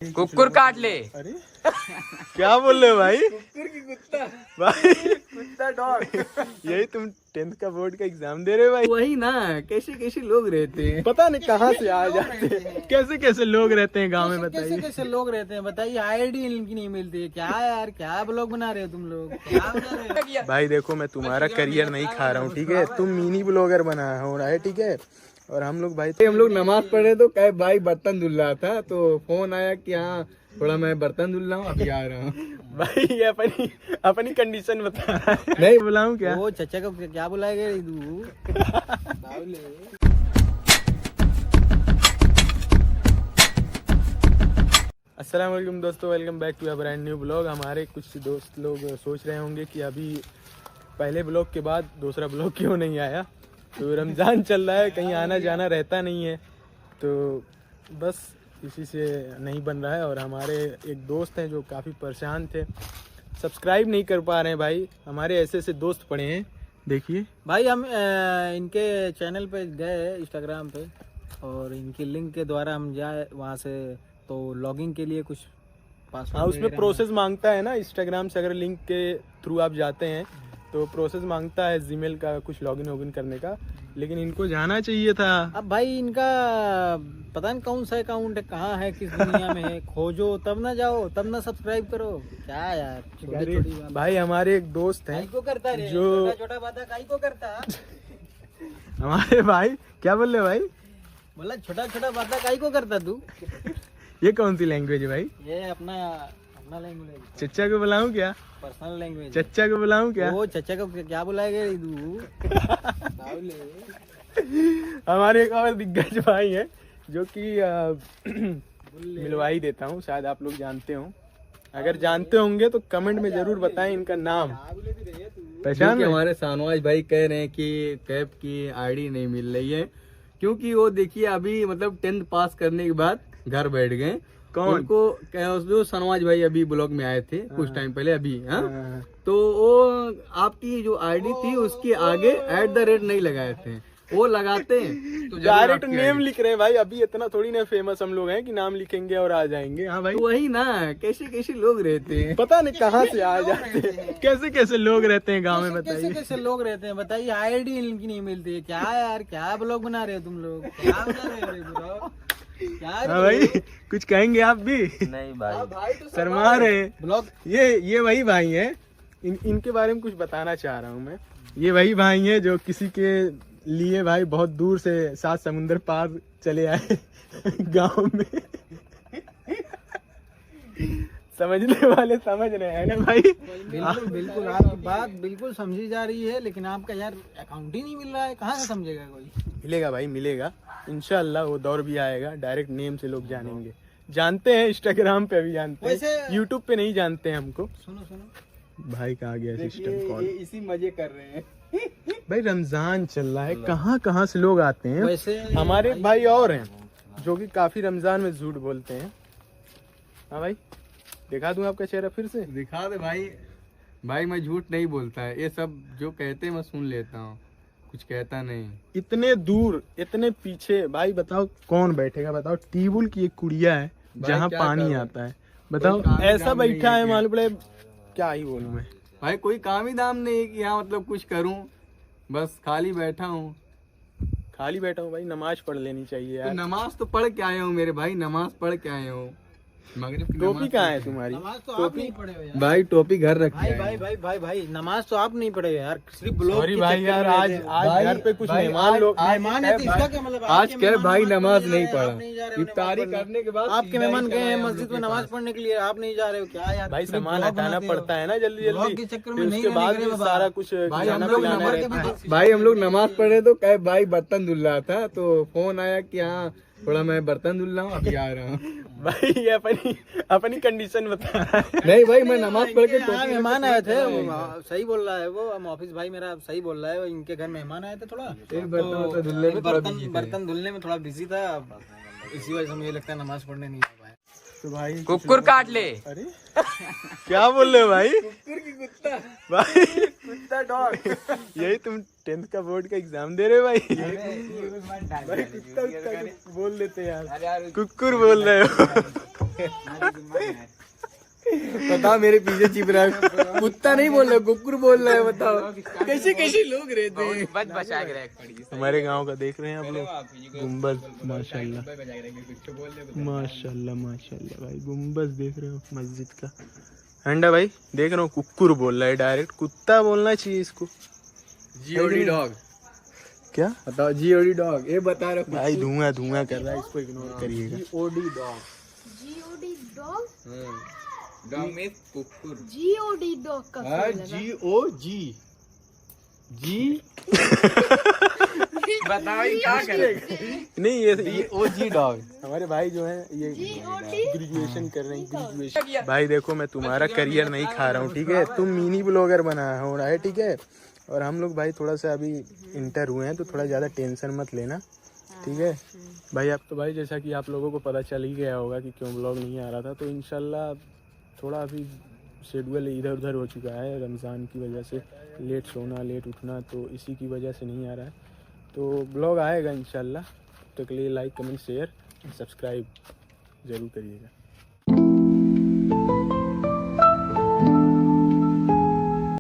कुकुर काट ले। अरे क्या बोल रहे हो भाई? कुकुर की कुत्ता भाई कुत्ता डॉग। यही तुम 10th का बोर्ड का एग्जाम दे रहे हो भाई? वही ना, कैसे कैसे लोग रहते हैं, पता नहीं कहाँ से आ जाते हैं, कैसे कैसे लोग रहते हैं गांव में, कैसे बताइए। कैसे लोग रहते हैं बताइए। आईडी इनकी नहीं मिलती है क्या यार? क्या ब्लॉग बना रहे हो तुम लोग? क्या बना रहे हो? भाई देखो मैं तुम्हारा करियर नहीं खा रहा हूँ, ठीक है? तुम मिनी ब्लॉगर बना हो रहा है, ठीक है? और हम लोग भाई नमाज पढ़ रहे तो कहे भाई बर्तन धुल रहा था तो फोन आया कि हाँ थोड़ा मैं बर्तन धुल रहा हूँ, अभी आ रहा हूँ। भाई ये अपनी कंडीशन बता रहा है। नहीं बुलाऊं क्या? वो चचा को क्या बुलाएगा तू? अस्सलाम वालेकुम दोस्तों, welcome back to a brand new blog. हमारे कुछ दोस्त लोग सोच रहे होंगे कि अभी पहले ब्लॉग के बाद दूसरा ब्लॉग क्यों नहीं आया। तो रमज़ान चल रहा है, कहीं आना जाना रहता नहीं है, तो बस इसी से नहीं बन रहा है। और हमारे एक दोस्त हैं जो काफ़ी परेशान थे, सब्सक्राइब नहीं कर पा रहे हैं भाई। हमारे ऐसे ऐसे दोस्त पड़े हैं, देखिए भाई हम इनके चैनल पे गए इंस्टाग्राम पे और इनकी लिंक के द्वारा हम जाए वहाँ से, तो लॉगिंग के लिए कुछ पासवर्ड। हाँ, उसमें प्रोसेस मांगता है ना। इंस्टाग्राम से अगर लिंक के थ्रू आप जाते हैं तो प्रोसेस मांगता है जीमेल का, कुछ लॉगिन वॉगिन करने का, लेकिन इनको जाना चाहिए था। अब भाई इनका पता नहीं कौन सा अकाउंट है, कहाँ है, किस दुनिया में है, खोजो तब ना जाओ, तब ना सब्सक्राइब करो। क्या यार छोटी छोटी बात। भाई हमारे एक दोस्त हैं काई को करता रे, जो छोटा छोटा बात काई को करता। हमारे भाई क्या बोल रहे भाई? बोला छोटा छोटा बात काई को करता तू? ये कौन सी लैंग्वेज है भाई? ये अपना लैंग्वेज, चच्चा को बुलाऊं क्या? Personal language. चच्चा को बुलाऊं क्या? वो चचा को क्या बुलाएगा तू? हमारे एक और दिग्गज भाई हैं जो कि मिलवाई देता हूँ, शायद आप लोग जानते हो। अगर जानते होंगे तो कमेंट में जरूर बताएं इनका नाम। पहचान क्योंकि हमारे शाहनवाज भाई कह रहे हैं कि कैब की आईडी नहीं मिल रही है, क्योंकि वो देखिए अभी मतलब 10th पास करने के बाद घर बैठ गए। कौन? उनको जो शाहनवाज भाई अभी ब्लॉग में आए थे कुछ टाइम पहले अभी, हाँ, तो वो आपकी जो आईडी थी उसके आगे @ नहीं लगाए थे, वो लगाते तो डायरेक्ट नेम लिख रहे हैं भाई। अभी इतना थोड़ी ना फेमस हम लोग हैं कि नाम लिखेंगे और आ जाएंगे। हाँ भाई, वही ना, कैसे कैसे लोग रहते हैं, पता नहीं कहाँ से आ जाते हैं, कैसे कैसे लोग रहते हैं गांव में, कैसे बताइए। कैसे लोग रहते हैं बताइए। आईडी इनकी नहीं मिलती है क्या यार? क्या ब्लॉग बना रहे हो तुम लोग? क्या बना रहे हो रे ब्रो? क्या हाँ भाई, कुछ कहेंगे आप भी? नहीं भाई, भाई तो शर्मा रहे ब्लॉग। ये वही भाई हैं, इनके बारे में कुछ बताना चाह रहा हूँ मैं। ये वही भाई हैं जो किसी के लिए भाई बहुत दूर से 7 समुंदर पार चले आए गांव में। समझने वाले समझ रहे हैं ना भाई? बिल्कुल बिल्कुल, आपकी बात बिल्कुल समझी जा रही है, लेकिन आपका यार अकाउंट ही नहीं मिल रहा है, कहाँ से समझेगा कोई? मिलेगा भाई, मिलेगा इंशाल्लाह। वो दौर भी आएगा, डायरेक्ट नेम से लोग जानेंगे। जानते हैं इंस्टाग्राम पे अभी जानते हैं, वैसे- यूट्यूब पे नहीं जानते हैं हमको। सुनो सुनो, भाई कहा गया सिस्टम कॉल। इसी मजे कर रहे हैं। भाई रमजान चल रहा है, कहाँ कहाँ से लोग आते हैं। वैसे हमारे भाई और हैं जो कि काफी रमजान में झूठ बोलते हैं। हाँ भाई, दिखा दूं आपका चेहरा फिर से? दिखा दे भाई। भाई मैं झूठ नहीं बोलता है, ये सब जो कहते हैं मैं सुन लेता हूँ, कुछ कहता नहीं। इतने दूर इतने पीछे भाई, बताओ कौन बैठेगा? बताओ, टीबुल की एक कुड़िया है जहाँ क्या पानी करूं? आता है, बताओ। कोई काम ऐसा धाम नहीं बैठा है है, क्या? मालूम पड़े क्या ही बोलूं मैं। भाई कोई काम ही दाम नहीं है कि यहाँ मतलब कुछ करूं, बस खाली बैठा हूँ। खाली बैठा हूँ भाई, नमाज पढ़ लेनी चाहिए तो यार। नमाज तो पढ़ के आए हूँ मेरे भाई, नमाज पढ़ के आए हूँ। मगरिब की टोपी नमाज कहाँ पढ़ है के- तुम्हारी? नमाज तो आप नहीं पढ़े हो यार। भाई टोपी घर रख भाई भाई भाई भाई भाई, नमाज तो आप नहीं पढ़े हो यार, सिर्फ ब्लॉग सॉरी के भाई चक्कर यार, में आज रहते हैं। आज घर पे कुछ मेहमान लोग। मेहमान है तो इसका क्या मतलब? आज आपके क्या मेहमान भाई नमाज नमाज पढ़ने नहीं जा रहे हो, पढ़ा, आप नहीं जा रहे हो इफ्तारी नमाज करने के बाद आपके मेहमान सीधा गए हैं चला मस्जिद में आया नमाज पढ़ने के लिए, आप नहीं जा रहे हो क्या यार? भाई सिर्फ सामान ब्लॉग हटाना बनाते हो। पड़ता है ना जल्दी ब्लॉग जल्दी, के चक्कर में फिर नहीं उसके रहने बाद के लिए भी बाबा। सारा कुछ भाई खाना हम लोग पिलाना नमाज रहता है। भाई हम लोग नमाज पढ़े तो कहे भाई बर्तन धुल रहा था, तो फोन आया कि हाँ थोड़ा मैं बर्तन धुल रहा हूँ, अभी आ रहा हूँ। भाई ये अपनी कंडीशन बता रहा है। नहीं भाई मैं नमाज पढ़ के हाँ, मेहमान आए थे, सही बोल रहा है वो, हम ऑफिस भाई मेरा सही बोल रहा है, इनके घर मेहमान आए थे, थोड़ा बर्तन धुलने में थोड़ा busy थे। बर्तन धुलने में थोड़ा बिजी था, इसी वजह से मुझे लगता है नमाज पढ़ने नहीं आ पाया। तो भाई कुकुर काट ले। अरे क्या बोल रहे हो भाई? कुकुर की कुत्ता भाई कुत्ता डॉग। यही तुम 10th का बोर्ड का एग्जाम दे रहे हो भाई? भाई कुत्ता बोल देते यार, कुकुर बोल रहे हो। बताओ मेरे पीछे छिप रहा है, कुत्ता नहीं बोल रहा, कुकुर बोल रहा है। बताओ कैसे कैसे लोग रहते हैं। हमारे गांव का देख रहे हैं आप लोग, गुम्बद माशाल्लाह माशाल्लाह माशाल्लाह भाई, गुम्बद देख रहे हो मस्जिद का। अंडा भाई देख रहा हूँ कुकुर बोल रहा है, डायरेक्ट कुत्ता बोलना चाहिए इसको। जीओडी डॉग क्या बताओ, जीओडी डॉग ये बता रहा भाई, धुआं धुआं कर रहा है, इसको इग्नोर करिएगा। GOD dog. GOD dog, dog means कुकुर। जीओडी डॉग का जीओजी जी। बताओ ये क्या करेगा। नहीं ये ओजी डॉग। हमारे भाई जो है ये ग्रेजुएशन कर रहे हैं, ग्रेजुएशन। भाई देखो मैं तुम्हारा करियर नहीं खा रहा हूँ, ठीक है, तुम मिनी ब्लॉगर बना हो रहा है, ठीक है, और हम लोग भाई थोड़ा सा अभी इंटर हुए हैं तो थोड़ा ज़्यादा टेंशन मत लेना, ठीक है भाई। आप तो भाई जैसा कि आप लोगों को पता चल ही गया होगा कि क्यों ब्लॉग नहीं आ रहा था, तो इंशाल्लाह थोड़ा अभी शेड्यूल इधर उधर हो चुका है रमज़ान की वजह से, लेट सोना लेट उठना, तो इसी की वजह से नहीं आ रहा है। तो ब्लॉग आएगा इंशाल्लाह, तो के लिए लाइक कमेंट शेयर सब्सक्राइब ज़रूर करिएगा।